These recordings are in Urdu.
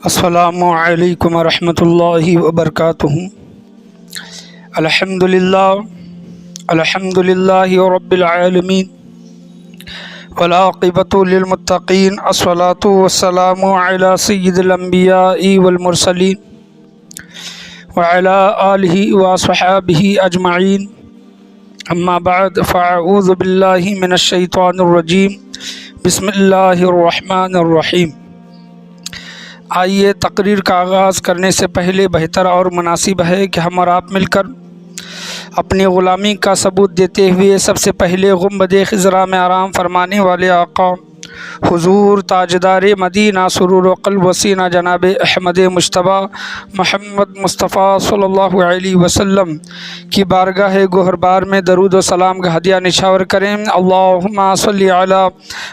السلام علیکم ورحمۃ اللہ وبرکاتہ۔ الحمد للہ رب العالمین والعاقبۃ للمتقین، الصلاۃ والسلام علی سید الانبیاء والمرسلین وعلی آلہ وصحبہ اجمعین، اما بعد فاعوذ باللہ من الشیطان الرجیم، بسم اللہ الرحمن الرحیم۔ آئیے تقریر کا آغاز کرنے سے پہلے بہتر اور مناسب ہے کہ ہم اور آپ مل کر اپنی غلامی کا ثبوت دیتے ہوئے سب سے پہلے گنبد خضرا میں آرام فرمانے والے آقا حضور تاجدار مدینہ سرور و قلب وسینہ جناب احمد مجتبیٰ محمد مصطفیٰ صلی اللہ علیہ وسلم کی بارگاہ گہربار میں درود و سلام کا ہدیہ نچھاور کریں۔ اللہم صلی علی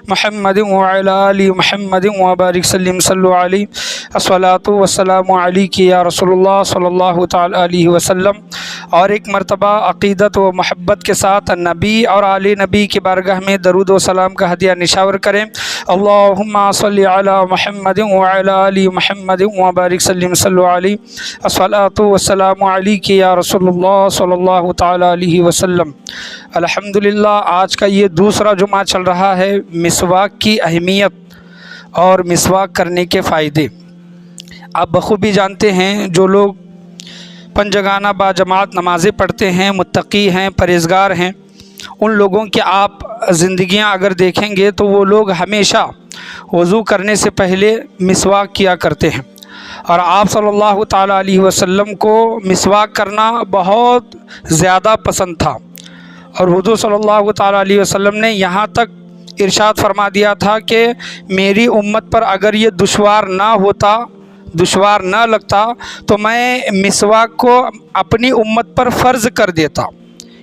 محمد وعلی آل محمد وبارک سلم صلو علیہ، الصلاۃ والسلام علیک یا رسول اللہ صلی اللہ تعالی علیہ وسلم۔ اور ایک مرتبہ عقیدت و محبت کے ساتھ نبی اور آل نبی کی بارگاہ میں درود و سلام کا ہدیہ نچھاور کریں۔ اللہم صلی علی محمد وعلی آل محمد وبارک سلم صلو علیہ، الصلاۃ والسلام علیک یا رسول اللہ صلی اللہ تعالی علیہ وسلم۔ الحمدللہ آج کا یہ دوسرا جمعہ چل رہا ہے، مسواک کی اہمیت اور مسواک کرنے کے فائدے۔ آپ بخوبی جانتے ہیں جو لوگ پنجگانہ با جماعت نمازیں پڑھتے ہیں، متقی ہیں، پرہیزگار ہیں، ان لوگوں کی آپ زندگیاں اگر دیکھیں گے تو وہ لوگ ہمیشہ وضو کرنے سے پہلے مسواک کیا کرتے ہیں، اور آپ صلی اللہ تعالیٰ علیہ وسلم کو مسواک کرنا بہت زیادہ پسند تھا، اور حضور صلی اللہ تعالیٰ علیہ وسلم نے یہاں تک ارشاد فرما دیا تھا کہ میری امت پر اگر یہ دشوار نہ لگتا تو میں مسواک کو اپنی امت پر فرض کر دیتا۔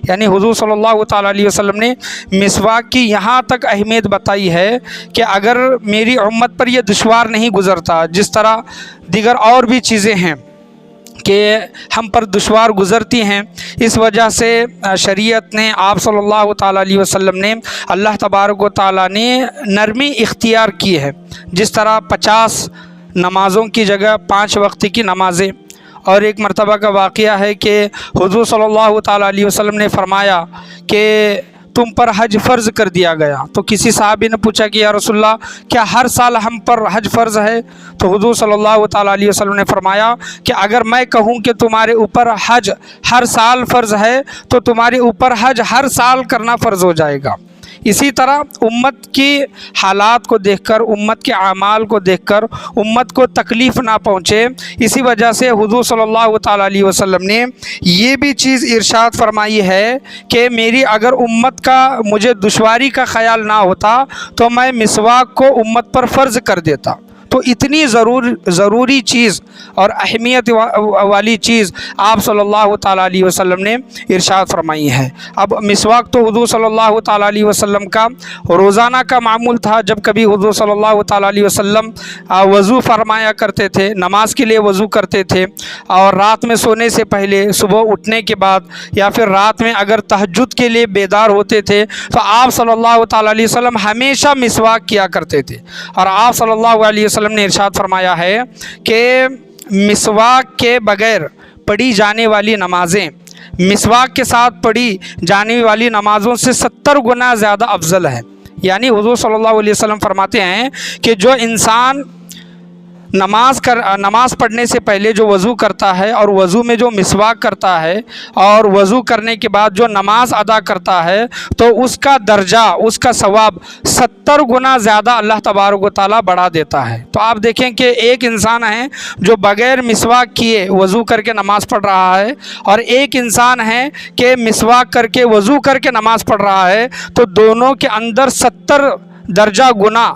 یعنی حضور صلی اللہ تعالیٰ علیہ وسلم نے مسواک کی یہاں تک اہمیت بتائی ہے کہ اگر میری امت پر یہ دشوار نہیں گزرتا، جس طرح دیگر اور بھی چیزیں ہیں کہ ہم پر دشوار گزرتی ہیں، اس وجہ سے شریعت نے، آپ صلی اللہ تعالیٰ علیہ وسلم نے، اللہ تبارک و تعالیٰ نے نرمی اختیار کی ہے۔ جس طرح 50 نمازوں کی جگہ 5 وقت کی نمازیں۔ اور ایک مرتبہ کا واقعہ ہے کہ حضور صلی اللہ تعالیٰ علیہ وسلم نے فرمایا کہ تم پر حج فرض کر دیا گیا۔ تو کسی صحابی نے پوچھا کہ یا رسول اللہ کیا ہر سال ہم پر حج فرض ہے؟ تو حضور صلی اللہ تعالیٰ علیہ وسلم نے فرمایا کہ اگر میں کہوں کہ تمہارے اوپر حج ہر سال فرض ہے تو تمہارے اوپر حج ہر سال کرنا فرض ہو جائے گا۔ اسی طرح امت کی حالات کو دیکھ کر، امت کے اعمال کو دیکھ کر امت کو تکلیف نہ پہنچے، اسی وجہ سے حضور صلی اللہ تعالیٰ علیہ وسلم نے یہ بھی چیز ارشاد فرمائی ہے کہ میری اگر امت کا مجھے دشواری کا خیال نہ ہوتا تو میں مسواک کو امت پر فرض کر دیتا۔ تو اتنی ضروری چیز اور اہمیت والی چیز آپ صلی اللہ تعالیٰ علیہ وسلم نے ارشاد فرمائی ہے۔ اب مسواک تو حضور صلی اللہ تعالیٰ علیہ وسلم کا روزانہ کا معمول تھا۔ جب کبھی حضور صلی اللہ تعالیٰ علیہ وسلم وضو فرمایا کرتے تھے، نماز کے لیے وضو کرتے تھے، اور رات میں سونے سے پہلے، صبح اٹھنے کے بعد، یا پھر رات میں اگر تہجد کے لیے بیدار ہوتے تھے تو آپ صلی اللہ تعالیٰ علیہ وسلم ہمیشہ مسواک کیا کرتے تھے۔ اور آپ صلی اللہ علیہ وسلم نے ارشاد فرمایا ہے کہ مسواک کے بغیر پڑھی جانے والی نمازیں مسواک کے ساتھ پڑھی جانے والی نمازوں سے 70 گنا زیادہ افضل ہے۔ یعنی حضور صلی اللہ علیہ وسلم فرماتے ہیں کہ جو انسان نماز پڑھنے سے پہلے جو وضو کرتا ہے، اور وضو میں جو مسواک کرتا ہے، اور وضو کرنے کے بعد جو نماز ادا کرتا ہے، تو اس کا درجہ، اس کا ثواب 70 گنا زیادہ اللہ تبارک و تعالیٰ بڑھا دیتا ہے۔ تو آپ دیکھیں کہ ایک انسان ہے جو بغیر مسواک کیے وضو کر کے نماز پڑھ رہا ہے، اور ایک انسان ہے کہ مسواک کر کے وضو کر کے نماز پڑھ رہا ہے، تو دونوں کے اندر 70 درجہ گنا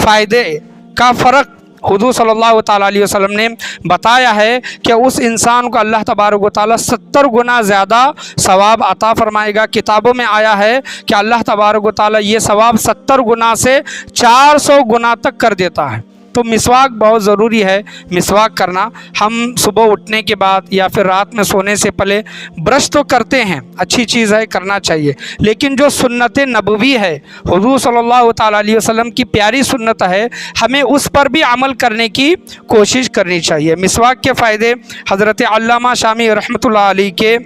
فائدے کا فرق حضور صلی اللہ تعالیٰ علیہ وسلم نے بتایا ہے کہ اس انسان کو اللہ تبارک و تعالیٰ 70 گنا زیادہ ثواب عطا فرمائے گا۔ کتابوں میں آیا ہے کہ اللہ تبارک و تعالیٰ یہ ثواب 70 گنا سے 400 گنا تک کر دیتا ہے۔ تو مسواک بہت ضروری ہے مسواک کرنا۔ ہم صبح اٹھنے کے بعد یا پھر رات میں سونے سے پہلے برش تو کرتے ہیں، اچھی چیز ہے، کرنا چاہیے، لیکن جو سنت نبوی ہے، حضور صلی اللہ تعالیٰ علیہ وسلم کی پیاری سنت ہے، ہمیں اس پر بھی عمل کرنے کی کوشش کرنی چاہیے۔ مسواک کے فائدے حضرت علامہ شامی رحمۃ اللہ علیہ کے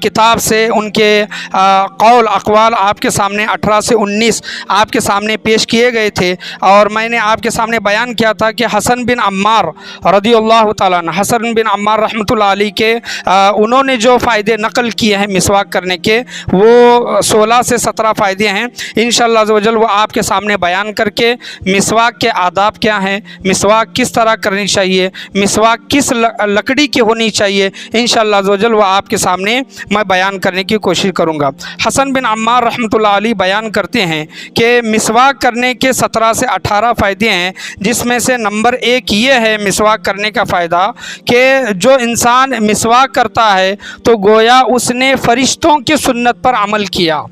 کتاب سے ان کے قول اقوال آپ کے سامنے 18 سے 19 آپ کے سامنے پیش کیے گئے تھے، اور میں نے آپ کے سامنے بیان کیا تھا کہ حسن بن عمار رضی اللہ تعالیٰ عنہ، حسن بن عمار رحمۃ اللہ علیہ کے انہوں نے جو فائدے نقل کیے ہیں مسواک کرنے کے، وہ 16 سے 17 فائدے ہیں۔ انشاءاللہ عز و جل وہ آپ کے سامنے بیان کر کے مسواک کے آداب کیا ہیں، مسواک کس طرح کرنی چاہیے، مسواک کس لکڑی کی ہونی چاہیے، انشاءاللہ عز و جل وہ آپ کے سامنے میں بیان کرنے کی کوشش کروں گا۔ حسن بن عمار رحمۃ اللہ علیہ بیان کرتے ہیں کہ مسواک کرنے کے 17 سے 18 فائدے ہیں، جس میں سے نمبر 1 یہ ہے مسواک کرنے کا فائدہ کہ جو انسان مسواک کرتا ہے تو گویا اس نے فرشتوں کی سنت پر عمل کیا،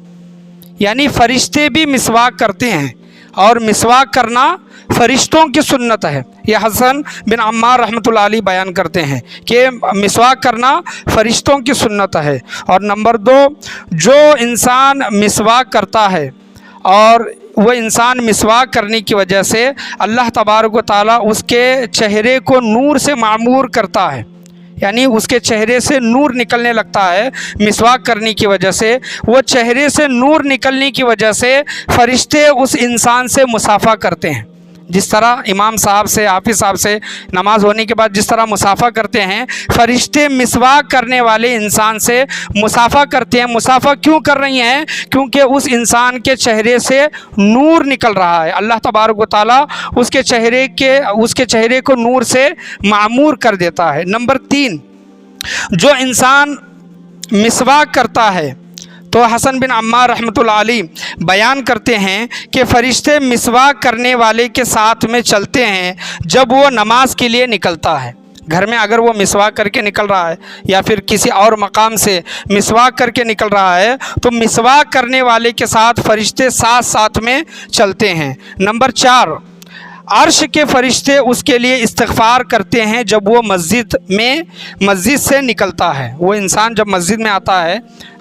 یعنی فرشتے بھی مسواک کرتے ہیں اور مسواک کرنا فرشتوں کی سنت ہے۔ یہ حسن بن عمار رحمۃ اللہ علیہ بیان کرتے ہیں کہ مسواک کرنا فرشتوں کی سنت ہے۔ اور نمبر 2، جو انسان مسواک کرتا ہے اور وہ انسان مسواک کرنے کی وجہ سے اللہ تبارک و تعالیٰ اس کے چہرے کو نور سے معمور کرتا ہے، یعنی اس کے چہرے سے نور نکلنے لگتا ہے مسواک کرنے کی وجہ سے۔ وہ چہرے سے نور نکلنے کی وجہ سے فرشتے اس انسان سے مصافحہ کرتے ہیں، جس طرح امام صاحب سے، حافظ صاحب سے نماز ہونے کے بعد جس طرح مصافحہ کرتے ہیں، فرشتے مسواک کرنے والے انسان سے مصافحہ کرتے ہیں۔ مصافحہ کیوں کر رہی ہیں؟ کیونکہ اس انسان کے چہرے سے نور نکل رہا ہے، اللہ تبارک و تعالیٰ اس کے چہرے کو نور سے معمور کر دیتا ہے۔ نمبر 3، جو انسان مسواک کرتا ہے تو حسن بن عمار رحمۃ اللہ علیہ بیان کرتے ہیں کہ فرشتے مسواک کرنے والے کے ساتھ میں چلتے ہیں جب وہ نماز کے لیے نکلتا ہے۔ گھر میں اگر وہ مسواک کر کے نکل رہا ہے یا پھر کسی اور مقام سے مسواک کر کے نکل رہا ہے تو مسواک کرنے والے کے ساتھ فرشتے ساتھ میں چلتے ہیں۔ نمبر 4، عرش کے فرشتے اس کے لیے استغفار کرتے ہیں جب وہ مسجد سے نکلتا ہے۔ وہ انسان جب مسجد میں آتا ہے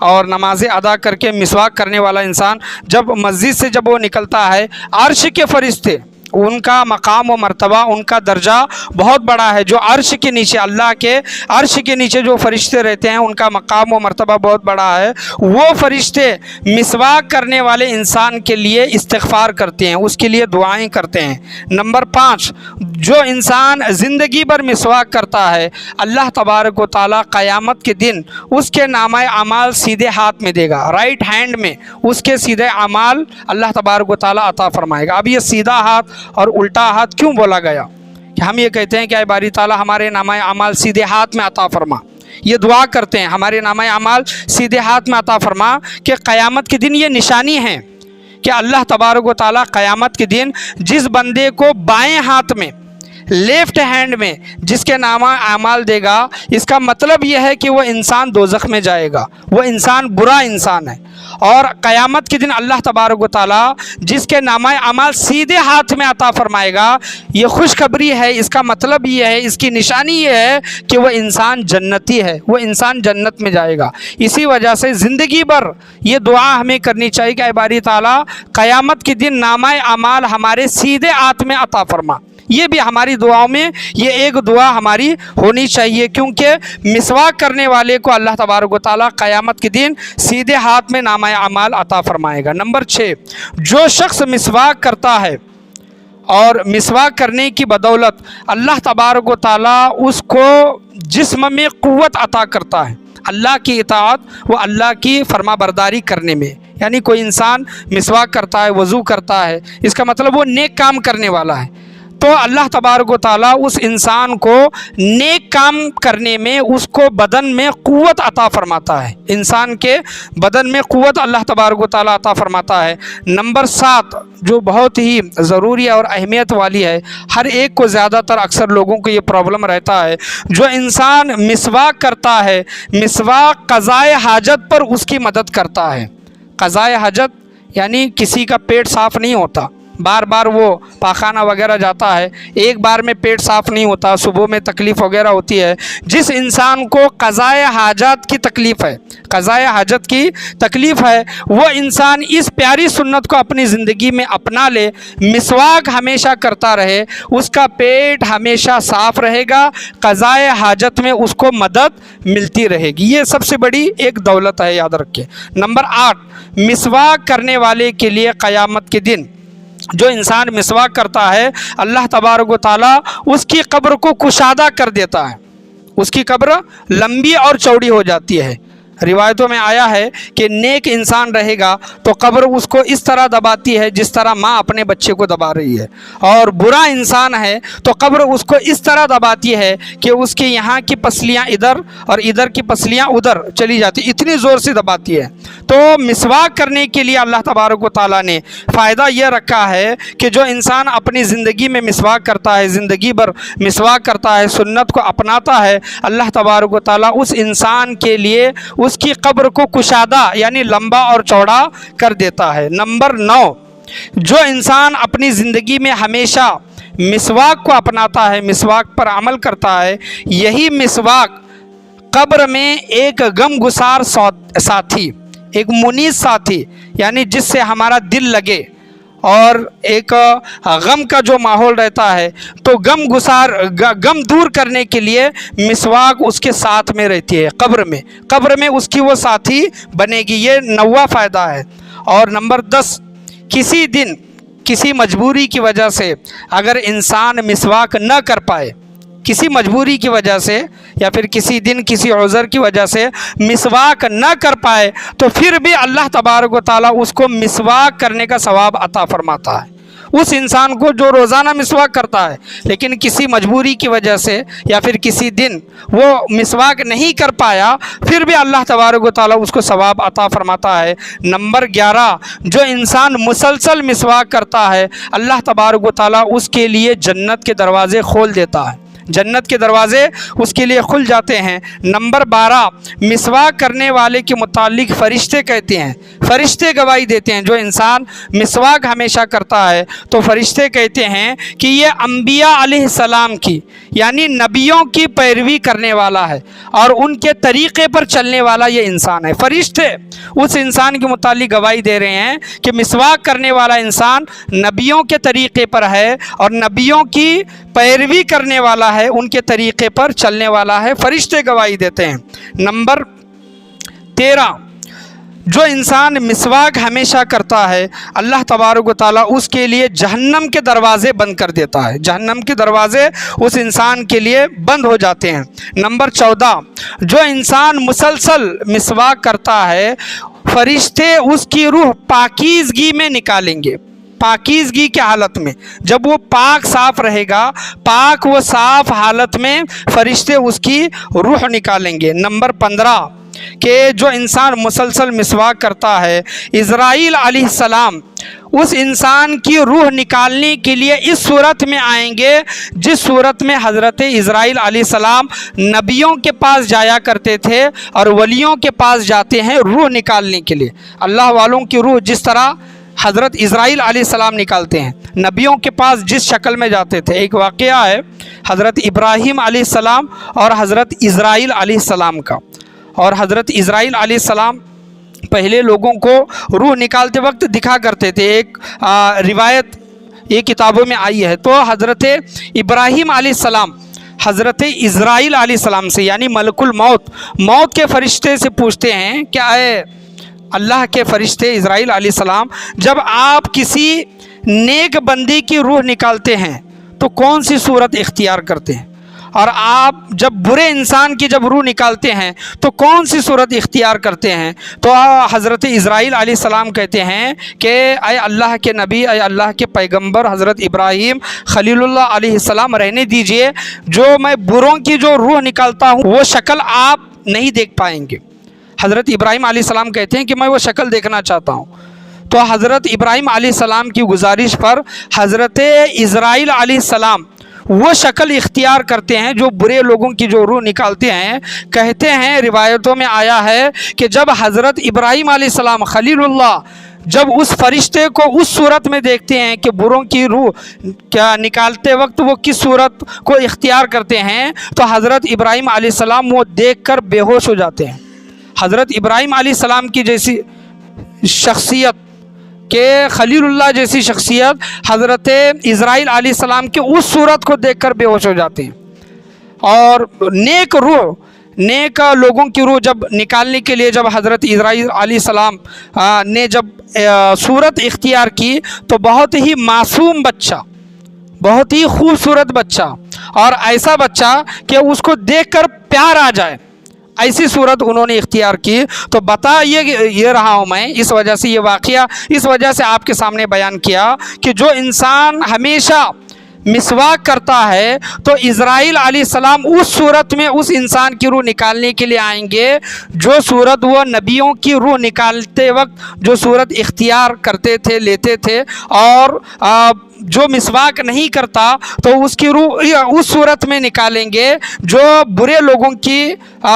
اور نمازیں ادا کر کے مسواک کرنے والا انسان جب مسجد سے جب وہ نکلتا ہے، عرش کے فرشتے، ان کا مقام و مرتبہ، ان کا درجہ بہت بڑا ہے۔ جو عرش کے نیچے، اللہ کے عرش کے نیچے جو فرشتے رہتے ہیں، ان کا مقام و مرتبہ بہت بڑا ہے۔ وہ فرشتے مسواک کرنے والے انسان کے لیے استغفار کرتے ہیں، اس کے لیے دعائیں کرتے ہیں۔ نمبر 5، جو انسان زندگی بھر مسواک کرتا ہے، اللہ تبارک و تعالیٰ قیامت کے دن اس کے نامہ اعمال سیدھے ہاتھ میں دے گا، رائٹ ہینڈ میں اس کے سیدھے اعمال اللہ تبارک و تعالیٰ عطا فرمائے گا۔ اب یہ سیدھا ہاتھ اور الٹا ہاتھ کیوں بولا گیا؟ کہ ہم یہ کہتے ہیں کہ اے باری تعالیٰ ہمارے نامہ اعمال سیدھے ہاتھ میں عطا فرما، یہ دعا کرتے ہیں ہمارے نامہ اعمال سیدھے ہاتھ میں عطا فرما، کہ قیامت کے دن یہ نشانی ہے کہ اللہ تبارک و تعالیٰ قیامت کے دن جس بندے کو بائیں ہاتھ میں، لیفٹ ہینڈ میں جس کے نامہ اعمال دے گا، اس کا مطلب یہ ہے کہ وہ انسان دوزخ میں جائے گا، وہ انسان برا انسان ہے۔ اور قیامت کے دن اللہ تبارک و تعالیٰ جس کے نامہ اعمال سیدھے ہاتھ میں عطا فرمائے گا، یہ خوشخبری ہے، اس کا مطلب یہ ہے، اس کی نشانی یہ ہے کہ وہ انسان جنتی ہے، وہ انسان جنت میں جائے گا۔ اسی وجہ سے زندگی بھر یہ دعا ہمیں کرنی چاہیے کہ اے باری تعالیٰ قیامت کے دن نامہ اعمال ہمارے سیدھے ہاتھ میں عطا فرما۔ یہ بھی ہماری دعاؤں میں یہ ایک دعا ہماری ہونی چاہیے، کیونکہ مسواک کرنے والے کو اللہ تبارک و تعالیٰ قیامت کے دن سیدھے ہاتھ میں نامہ اعمال عطا فرمائے گا۔ نمبر 6، جو شخص مسواک کرتا ہے اور مسواک کرنے کی بدولت اللہ تبارک و تعالیٰ اس کو جسم میں قوت عطا کرتا ہے، اللہ کی اطاعت و اللہ کی فرما برداری کرنے میں۔ یعنی کوئی انسان مسواک کرتا ہے، وضو کرتا ہے، اس کا مطلب وہ نیک کام کرنے والا ہے، تو اللہ تبارک و تعالیٰ اس انسان کو نیک کام کرنے میں، اس کو بدن میں قوت عطا فرماتا ہے، انسان کے بدن میں قوت اللہ تبارک و تعالیٰ عطا فرماتا ہے۔ نمبر 7، جو بہت ہی ضروری اور اہمیت والی ہے، ہر ایک کو زیادہ تر اکثر لوگوں کو یہ پرابلم رہتا ہے، جو انسان مسواک کرتا ہے، مسواک قضائے حاجت پر اس کی مدد کرتا ہے۔ قضائے حاجت یعنی کسی کا پیٹ صاف نہیں ہوتا، بار بار وہ پاخانہ وغیرہ جاتا ہے، ایک بار میں پیٹ صاف نہیں ہوتا، صبح میں تکلیف وغیرہ ہوتی ہے، جس انسان کو قضائے حاجات کی تکلیف ہے، قضائے حاجت کی تکلیف ہے، وہ انسان اس پیاری سنت کو اپنی زندگی میں اپنا لے، مسواک ہمیشہ کرتا رہے، اس کا پیٹ ہمیشہ صاف رہے گا، قضائے حاجت میں اس کو مدد ملتی رہے گی۔ یہ سب سے بڑی ایک دولت ہے، یاد رکھیں۔ نمبر 8، مسواک کرنے والے کے لیے قیامت کے دن جو انسان مسواک کرتا ہے، اللہ تبارک و تعالیٰ اس کی قبر کو کشادہ کر دیتا ہے، اس کی قبر لمبی اور چوڑی ہو جاتی ہے۔ روایتوں میں آیا ہے کہ نیک انسان رہے گا تو قبر اس کو اس طرح دباتی ہے جس طرح ماں اپنے بچے کو دبا رہی ہے، اور برا انسان ہے تو قبر اس کو اس طرح دباتی ہے کہ اس کے یہاں کی پسلیاں ادھر اور ادھر کی پسلیاں ادھر چلی جاتی، اتنی زور سے دباتی ہے۔ تو مسواک کرنے کے لیے اللہ تبارک و تعالیٰ نے فائدہ یہ رکھا ہے کہ جو انسان اپنی زندگی میں مسواک کرتا ہے، زندگی بھر مسواک کرتا ہے، سنت کو اپناتا ہے، اللہ تبارک و تعالیٰ اس انسان کے لیے اس کی قبر کو کشادہ یعنی لمبا اور چوڑا کر دیتا ہے۔ نمبر 9، جو انسان اپنی زندگی میں ہمیشہ مسواک کو اپناتا ہے، مسواک پر عمل کرتا ہے، یہی مسواک قبر میں ایک غم گسار ساتھی، ایک منیس ساتھی، یعنی جس سے ہمارا دل لگے اور ایک غم کا جو ماحول رہتا ہے، تو غم دور کرنے کے لیے مسواک اس کے ساتھ میں رہتی ہے، قبر میں اس کی وہ ساتھی بنے گی۔ یہ 9واں فائدہ ہے۔ اور نمبر 10، کسی دن کسی مجبوری کی وجہ سے اگر انسان مسواک نہ کر پائے، کسی مجبوری کی وجہ سے یا پھر کسی دن کسی عذر کی وجہ سے مسواک نہ کر پائے، تو پھر بھی اللہ تبارک و تعالیٰ اس کو مسواک کرنے کا ثواب عطا فرماتا ہے۔ اس انسان کو جو روزانہ مسواک کرتا ہے لیکن کسی مجبوری کی وجہ سے یا پھر کسی دن وہ مسواک نہیں کر پایا، پھر بھی اللہ تبارک و تعالیٰ اس کو ثواب عطا فرماتا ہے۔ نمبر 11، جو انسان مسلسل مسواک کرتا ہے، اللہ تبارک و تعالیٰ اس کے لیے جنت کے دروازے کھول دیتا ہے، جنت کے دروازے اس کے لیے کھل جاتے ہیں۔ نمبر 12، مسواک کرنے والے کے متعلق فرشتے کہتے ہیں، فرشتے گواہی دیتے ہیں، جو انسان مسواک ہمیشہ کرتا ہے تو فرشتے کہتے ہیں کہ یہ انبیاء علیہ السلام کی یعنی نبیوں کی پیروی کرنے والا ہے اور ان کے طریقے پر چلنے والا یہ انسان ہے۔ فرشتے اس انسان کے متعلق گواہی دے رہے ہیں کہ مسواک کرنے والا انسان نبیوں کے طریقے پر ہے اور نبیوں کی پیروی کرنے والا ہے، ان کے طریقے پر چلنے والا ہے، فرشتے گواہی دیتے ہیں۔ نمبر 13، جو انسان مسواک ہمیشہ کرتا ہے، اللہ تبارک و تعالیٰ اس کے لیے جہنم کے دروازے بند کر دیتا ہے، جہنم کے دروازے اس انسان کے لیے بند ہو جاتے ہیں۔ نمبر 14، جو انسان مسلسل مسواک کرتا ہے، فرشتے اس کی روح پاکیزگی میں نکالیں گے، پاکیزگی کے حالت میں، جب وہ پاک صاف رہے گا، پاک و صاف حالت میں فرشتے اس کی روح نکالیں گے۔ نمبر 15، کہ جو انسان مسلسل مسواک کرتا ہے، اسرائیل علیہ السلام اس انسان کی روح نکالنے کے لیے اس صورت میں آئیں گے جس صورت میں حضرت اسرائیل علیہ السلام نبیوں کے پاس جایا کرتے تھے اور ولیوں کے پاس جاتے ہیں روح نکالنے کے لیے۔ اللہ والوں کی روح جس طرح حضرت اسرائیل علیہ السلام نکالتے ہیں، نبیوں کے پاس جس شکل میں جاتے تھے۔ ایک واقعہ ہے حضرت ابراہیم علیہ السلام اور حضرت اسرائیل علیہ السلام کا، اور حضرت اسرائیل علیہ السلام پہلے لوگوں کو روح نکالتے وقت دکھا کرتے تھے۔ ایک روایت یہ کتابوں میں آئی ہے، تو حضرت ابراہیم علیہ السلام حضرت اسرائیل علیہ السلام سے یعنی ملک الموت، موت کے فرشتے سے پوچھتے ہیں کہ اے اللہ کے فرشتے اسرائیل علیہ السلام، جب آپ کسی نیک بندی کی روح نکالتے ہیں تو کون سی صورت اختیار کرتے ہیں، اور آپ جب برے انسان کی جب روح نکالتے ہیں تو کون سی صورت اختیار کرتے ہیں؟ تو حضرت اسرائیل علیہ السلام کہتے ہیں کہ اے اللہ کے نبی، اے اللہ کے پیغمبر حضرت ابراہیم خلیل اللہ علیہ السلام، رہنے دیجئے، جو میں بروں کی جو روح نکالتا ہوں وہ شکل آپ نہیں دیکھ پائیں گے۔ حضرت ابراہیم علیہ السلام کہتے ہیں کہ میں وہ شکل دیکھنا چاہتا ہوں۔ تو حضرت ابراہیم علیہ السلام کی گزارش پر حضرت اسرائیل علیہ السلام وہ شکل اختیار کرتے ہیں جو برے لوگوں کی جو روح نکالتے ہیں۔ کہتے ہیں روایتوں میں آیا ہے کہ جب حضرت ابراہیم علیہ السلام خلیل اللہ جب اس فرشتے کو اس صورت میں دیکھتے ہیں کہ بروں کی روح کیا نکالتے وقت وہ کس صورت کو اختیار کرتے ہیں، تو حضرت ابراہیم علیہ السلام وہ دیکھ کر بے ہوش ہو جاتے ہیں۔ حضرت ابراہیم علیہ السلام کی جیسی شخصیت کہ خلیل اللہ جیسی شخصیت حضرت اسرائیل علیہ السلام کی اس صورت کو دیکھ کر بے ہوش ہو جاتے ہیں۔ اور نیک لوگوں کی روح جب نکالنے کے لیے جب حضرت اسرائیل علیہ السلام نے جب صورت اختیار کی تو بہت ہی معصوم بچہ، بہت ہی خوبصورت بچہ، اور ایسا بچہ کہ اس کو دیکھ کر پیار آ جائے، ایسی صورت انہوں نے اختیار کی۔ تو بتا یہ رہا ہوں میں، اس وجہ سے یہ واقعہ اس وجہ سے آپ کے سامنے بیان کیا کہ جو انسان ہمیشہ مسواک کرتا ہے تو اسرائیل علیہ السلام اس صورت میں اس انسان کی روح نکالنے کے لیے آئیں گے جو صورت وہ نبیوں کی روح نکالتے وقت جو صورت اختیار کرتے تھے، لیتے تھے، اور جو مسواک نہیں کرتا تو اس کی روح اس صورت میں نکالیں گے جو برے لوگوں کی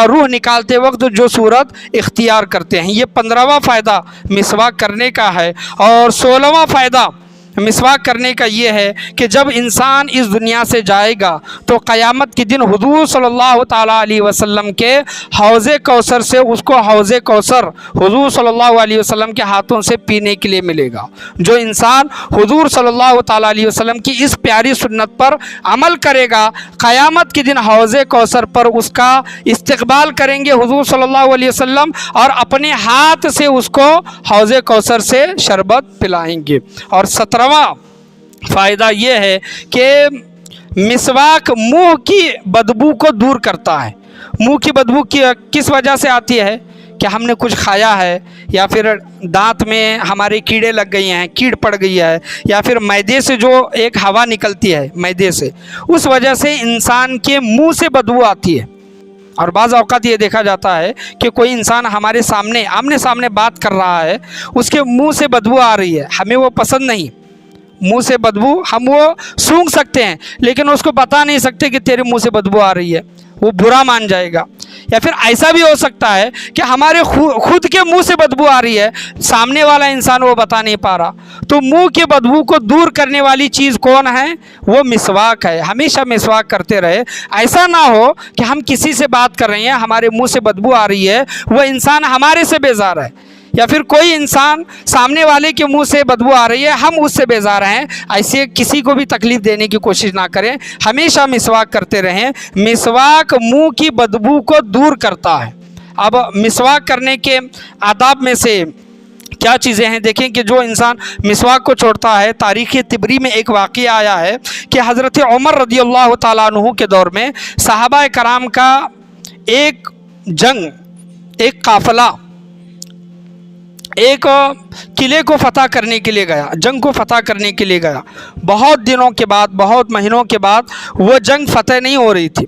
روح نکالتے وقت جو صورت اختیار کرتے ہیں۔ یہ 15واں فائدہ مسواک کرنے کا ہے۔ اور 16واں فائدہ مسواک کرنے کا یہ ہے کہ جب انسان اس دنیا سے جائے گا تو قیامت کے دن حضور صلی اللہ تعالیٰ علیہ وسلم کے حوض کوثر سے اس کو حوض کوثر حضور صلی اللہ علیہ وسلم کے ہاتھوں سے پینے کے لیے ملے گا۔ جو انسان حضور صلی اللہ تعالیٰ علیہ وسلم کی اس پیاری سنت پر عمل کرے گا، قیامت کے دن حوض کوثر پر اس کا استقبال کریں گے حضور صلی اللہ علیہ وسلم، اور اپنے ہاتھ سے اس کو حوض کوثر سے شربت پلائیں گے۔ اور 17واں فائدہ یہ ہے کہ مسواک منہ کی بدبو کو دور کرتا ہے۔ منہ کی بدبو کس وجہ سے آتی ہے؟ کہ ہم نے کچھ کھایا ہے، یا پھر دانت میں ہمارے کیڑے لگ گئی ہیں، کیڑ پڑ گئی ہے، یا پھر معدے سے جو ایک ہوا نکلتی ہے معدے سے، اس وجہ سے انسان کے منہ سے بدبو آتی ہے۔ اور بعض اوقات یہ دیکھا جاتا ہے کہ کوئی انسان ہمارے سامنے آمنے سامنے بات کر رہا ہے، اس کے منہ سے بدبو آ رہی ہے، ہمیں وہ پسند نہیں۔ منہ سے بدبو ہم وہ سونگھ سکتے ہیں لیکن اس کو بتا نہیں سکتے کہ تیرے منہ سے بدبو آ رہی ہے، وہ برا مان جائے گا۔ یا پھر ایسا بھی ہو سکتا ہے کہ ہمارے خود کے منہ سے بدبو آ رہی ہے، سامنے والا انسان وہ بتا نہیں پا رہا۔ تو منہ کے بدبو کو دور کرنے والی چیز کون ہے؟ وہ مسواک ہے۔ ہمیشہ مسواک کرتے رہے۔ ایسا نہ ہو کہ ہم کسی سے بات کر رہے ہیں، ہمارے منہ سے بدبو آ رہی ہے، وہ انسان ہمارے سے بیزار ہے، یا پھر کوئی انسان سامنے والے کے منہ سے بدبو آ رہی ہے، ہم اس سے بیزار ہیں۔ ایسے کسی کو بھی تکلیف دینے کی کوشش نہ کریں، ہمیشہ مسواک کرتے رہیں۔ مسواک منہ کی بدبو کو دور کرتا ہے۔ اب مسواک کرنے کے آداب میں سے کیا چیزیں ہیں دیکھیں کہ جو انسان مسواک کو چھوڑتا ہے، تاریخ طبری میں ایک واقعہ آیا ہے کہ حضرت عمر رضی اللہ تعالیٰ عنہ کے دور میں صحابہ کرام کا ایک قافلہ ایک قلعے کو فتح کرنے کے لیے گیا، جنگ کو فتح کرنے کے لیے گیا۔ بہت دنوں کے بعد، بہت مہینوں کے بعد وہ جنگ فتح نہیں ہو رہی تھی۔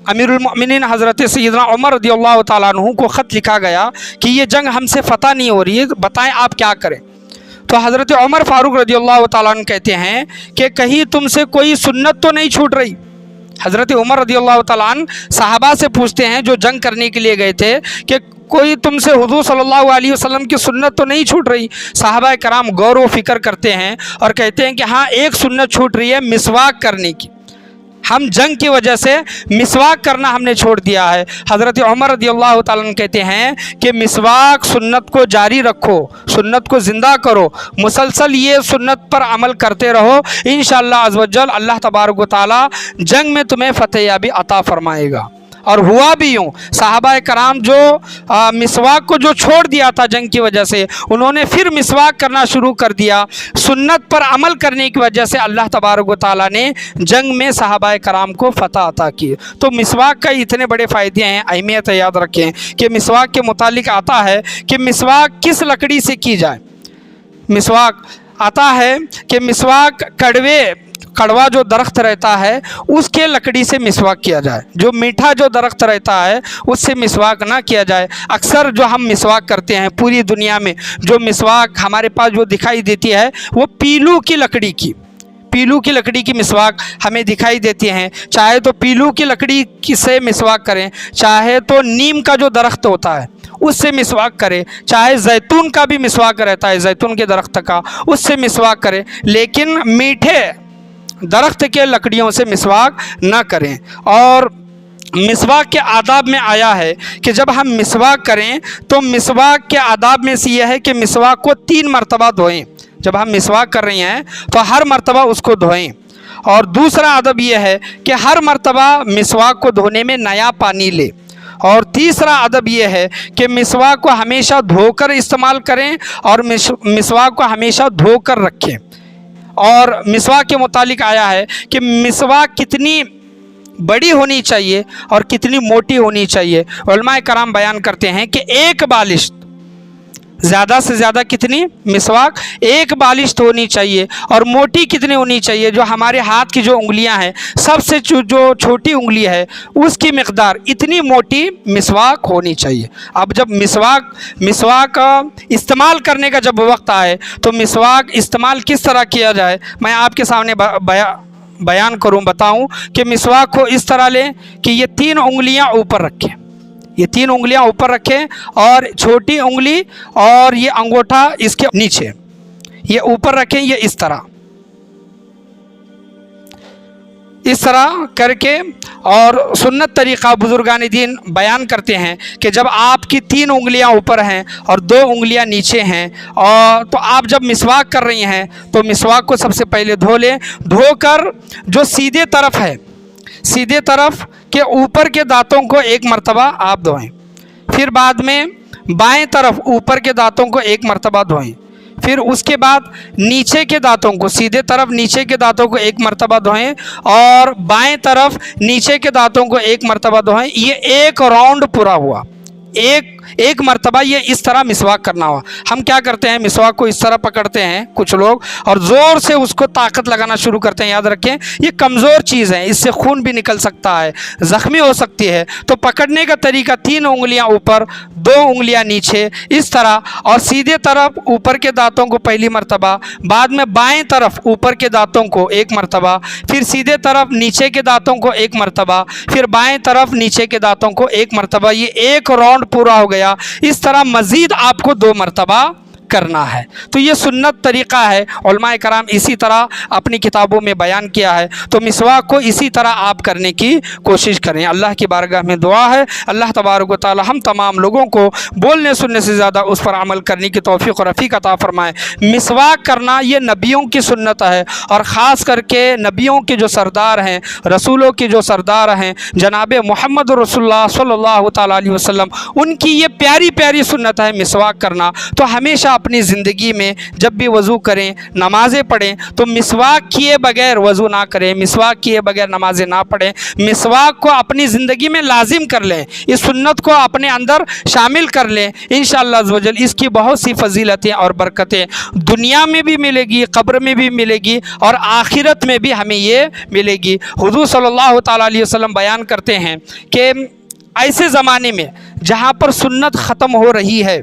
امیر المؤمنین حضرت سیدنا عمر رضی اللہ تعالیٰ عنہ کو خط لکھا گیا کہ یہ جنگ ہم سے فتح نہیں ہو رہی ہے، بتائیں آپ کیا کریں۔ تو حضرت عمر فاروق رضی اللہ تعالیٰ عنہ کہتے ہیں کہ کہیں تم سے کوئی سنت تو نہیں چھوٹ رہی؟ حضرت عمر رضی اللہ تعالیٰ عنہ صحابہ سے پوچھتے ہیں جو جنگ کرنے کے لیے گئے تھے کہ کوئی تم سے حضور صلی اللہ علیہ وسلم کی سنت تو نہیں چھوٹ رہی؟ صحابہ کرام غور و فکر کرتے ہیں اور کہتے ہیں کہ ہاں ایک سنت چھوٹ رہی ہے، مسواک کرنے کی۔ ہم جنگ کی وجہ سے مسواک کرنا ہم نے چھوڑ دیا ہے۔ حضرت عمر رضی اللہ تعالیٰ عنہ کہتے ہیں کہ مسواک سنت کو جاری رکھو، سنت کو زندہ کرو، مسلسل یہ سنت پر عمل کرتے رہو، انشاءاللہ عز و جل اللہ تبارک و تعالیٰ جنگ میں تمہیں فتح یابی عطا فرمائے گا۔ اور ہوا بھی یوں، صحابہ کرام جو مسواک کو جو چھوڑ دیا تھا جنگ کی وجہ سے، انہوں نے پھر مسواک کرنا شروع کر دیا۔ سنت پر عمل کرنے کی وجہ سے اللہ تبارک و تعالیٰ نے جنگ میں صحابہ کرام کو فتح عطا کی۔ تو مسواک کا اتنے بڑے فائدے ہیں، اہمیت یاد رکھیں کہ مسواک کے متعلق آتا ہے کہ مسواک کس لکڑی سے کی جائے۔ مسواک آتا ہے کہ مسواک کڑوا جو درخت رہتا ہے اس کے لکڑی سے مسواک کیا جائے، جو میٹھا جو درخت رہتا ہے اس سے مسواک نہ کیا جائے۔ اکثر جو ہم مسواک کرتے ہیں پوری دنیا میں جو مسواک ہمارے پاس جو دکھائی دیتی ہے وہ پیلو کی لکڑی کی مسواک ہمیں دکھائی دیتی ہیں۔ چاہے تو پیلو کی لکڑی سے مسواک کریں، چاہے تو نیم کا جو درخت ہوتا ہے اس سے مسواک کرے، چاہے زیتون کا بھی مسواک رہتا ہے، زیتون کے درخت کا، اس سے مسواک کرے، لیکن میٹھے درخت کے لکڑیوں سے مسواک نہ کریں۔ اور مسواک کے آداب میں آیا ہے کہ جب ہم مسواک کریں تو مسواک کے آداب میں سے یہ ہے کہ مسواک کو 3 مرتبہ دھوئیں۔ جب ہم مسواک کر رہے ہیں تو ہر مرتبہ اس کو دھوئیں۔ اور دوسرا ادب یہ ہے کہ ہر مرتبہ مسواک کو دھونے میں نیا پانی لے۔ اور تیسرا ادب یہ ہے کہ مسواک کو ہمیشہ دھو کر استعمال کریں اور مسواک کو ہمیشہ دھو کر رکھیں۔ اور مسواک کے متعلق آیا ہے کہ مسواک کتنی بڑی ہونی چاہیے اور کتنی موٹی ہونی چاہیے۔ علماء کرام بیان کرتے ہیں کہ ایک بالشت، زیادہ سے زیادہ کتنی مسواک، ایک بالشت ہونی چاہیے، اور موٹی کتنی ہونی چاہیے، جو ہمارے ہاتھ کی جو انگلیاں ہیں، سب سے جو چھوٹی انگلی ہے اس کی مقدار اتنی موٹی مسواک ہونی چاہیے۔ اب جب مسواک استعمال کرنے کا جب وقت آئے تو مسواک استعمال کس طرح کیا جائے، میں آپ کے سامنے بیان کروں، بتاؤں کہ مسواک کو اس طرح لیں کہ یہ 3 انگلیاں اوپر رکھیں، یہ 3 انگلیاں اوپر رکھیں، اور چھوٹی انگلی اور یہ انگوٹھا اس کے نیچے، یہ اوپر رکھیں، یہ اس طرح کر کے۔ اور سنت طریقہ بزرگان دین بیان کرتے ہیں کہ جب آپ کی 3 انگلیاں اوپر ہیں اور 2 انگلیاں نیچے ہیں، اور تو آپ جب مسواک کر رہی ہیں تو مسواک کو سب سے پہلے دھو لیں۔ دھو کر جو سیدھے طرف ہے، سیدھے طرف کے اوپر کے دانتوں کو 1 مرتبہ آپ دھوئیں، پھر بعد میں بائیں طرف اوپر کے دانتوں کو 1 مرتبہ دھوئیں، پھر اس کے بعد نیچے کے دانتوں کو، سیدھے طرف نیچے کے دانتوں کو 1 مرتبہ دھوئیں، اور بائیں طرف نیچے کے دانتوں کو 1 مرتبہ دھوئیں۔ یہ ایک راؤنڈ پورا ہوا، ایک مرتبہ یہ اس طرح مسواک کرنا ہوا۔ ہم کیا کرتے ہیں، مسواک کو اس طرح پکڑتے ہیں کچھ لوگ اور زور سے اس کو طاقت لگانا شروع کرتے ہیں۔ یاد رکھیں یہ کمزور چیز ہے، اس سے خون بھی نکل سکتا ہے، زخمی ہو سکتی ہے۔ تو پکڑنے کا طریقہ 3 انگلیاں اوپر، 2 انگلیاں نیچے، اس طرح، اور سیدھے طرف اوپر کے دانتوں کو پہلی مرتبہ، بعد میں بائیں طرف اوپر کے دانتوں کو 1 مرتبہ، پھر سیدھے طرف نیچے کے دانتوں کو 1 مرتبہ، پھر بائیں طرف نیچے کے دانتوں کو 1 مرتبہ۔ یہ ایک راؤنڈ پورا ہو گیا۔ اس طرح مزید آپ کو 2 مرتبہ کرنا ہے۔ تو یہ سنت طریقہ ہے، علماء کرام اسی طرح اپنی کتابوں میں بیان کیا ہے۔ تو مسواک کو اسی طرح آپ کرنے کی کوشش کریں۔ اللہ کی بارگاہ میں دعا ہے اللہ تبارک و تعالی ہم تمام لوگوں کو بولنے سننے سے زیادہ اس پر عمل کرنے کی توفیق و رفیق عطا فرمائے۔ مسواک کرنا یہ نبیوں کی سنت ہے، اور خاص کر کے نبیوں کے جو سردار ہیں، رسولوں کے جو سردار ہیں، جناب محمد رسول اللہ صلی اللہ تعالیٰ علیہ وسلم، ان کی یہ پیاری پیاری سنت ہے مسواک کرنا۔ تو ہمیشہ اپنی زندگی میں جب بھی وضو کریں، نمازیں پڑھیں، تو مسواک کیے بغیر وضو نہ کریں، مسواک کیے بغیر نمازیں نہ پڑھیں۔ مسواک کو اپنی زندگی میں لازم کر لیں، اس سنت کو اپنے اندر شامل کر لیں، انشاءاللہ عز و جل اس کی بہت سی فضیلتیں اور برکتیں دنیا میں بھی ملے گی، قبر میں بھی ملے گی، اور آخرت میں بھی ہمیں یہ ملے گی۔ حضور صلی اللہ تعالیٰ علیہ وسلم بیان کرتے ہیں کہ ایسے زمانے میں جہاں پر سنت ختم ہو رہی ہے،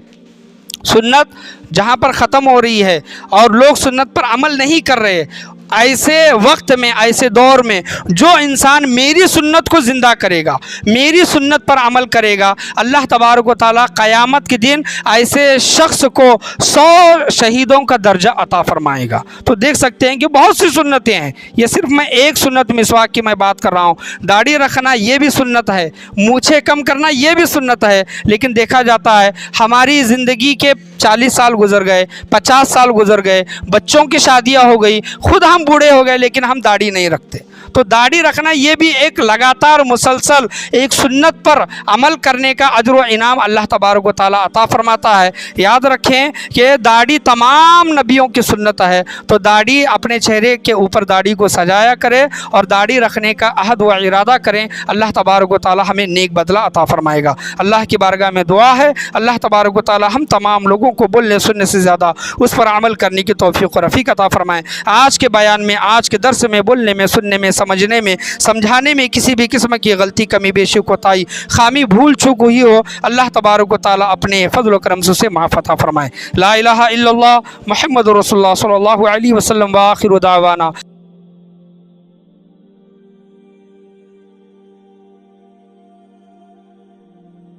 سنت جہاں پر ختم ہو رہی ہے اور لوگ سنت پر عمل نہیں کر رہے، ایسے وقت میں، ایسے دور میں جو انسان میری سنت کو زندہ کرے گا، میری سنت پر عمل کرے گا، اللہ تبارک و تعالیٰ قیامت کے دن ایسے شخص کو 100 شہیدوں کا درجہ عطا فرمائے گا۔ تو دیکھ سکتے ہیں کہ بہت سی سنتیں ہیں، یہ صرف میں ایک سنت مسواک کی میں بات کر رہا ہوں۔ داڑھی رکھنا یہ بھی سنت ہے، مونچھیں کم کرنا یہ بھی سنت ہے، لیکن دیکھا جاتا ہے ہماری زندگی کے 40 سال گزر گئے، 50 سال گزر گئے، بچوں کی شادیاں ہو گئی، خود ہم بوڑھے ہو گئے، لیکن ہم داڑھی نہیں رکھتے۔ تو داڑھی رکھنا یہ بھی ایک لگاتار مسلسل ایک سنت پر عمل کرنے کا اجر و انعام اللہ تبارک و تعالیٰ عطا فرماتا ہے۔ یاد رکھیں کہ داڑھی تمام نبیوں کی سنت ہے، تو داڑھی اپنے چہرے کے اوپر داڑھی کو سجایا کرے اور داڑھی رکھنے کا عہد و ارادہ کریں، اللہ تبارک و تعالیٰ ہمیں نیک بدلہ عطا فرمائے گا۔ اللہ کی بارگاہ میں دعا ہے اللہ تبارک و تعالیٰ ہم تمام لوگوں کو بولنے سننے سے زیادہ اس پر عمل کرنے کی توفیق و رفیق عطا فرمائے۔ آج کے بیان میں، آج کے درس میں، بولنے میں، سننے میں، سمجھنے میں، سمجھانے میں کسی بھی قسم کی غلطی، کمی، بیشی، کوتاہی، خامی، بھول چوک ہوئی ہو، اللہ تبارک و تعالیٰ اپنے فضل و کرم سے معاف عطا فرمائے۔ لا الہ الا اللہ محمد رسول اللہ صلی اللہ علیہ وسلم، وآخر دعوانا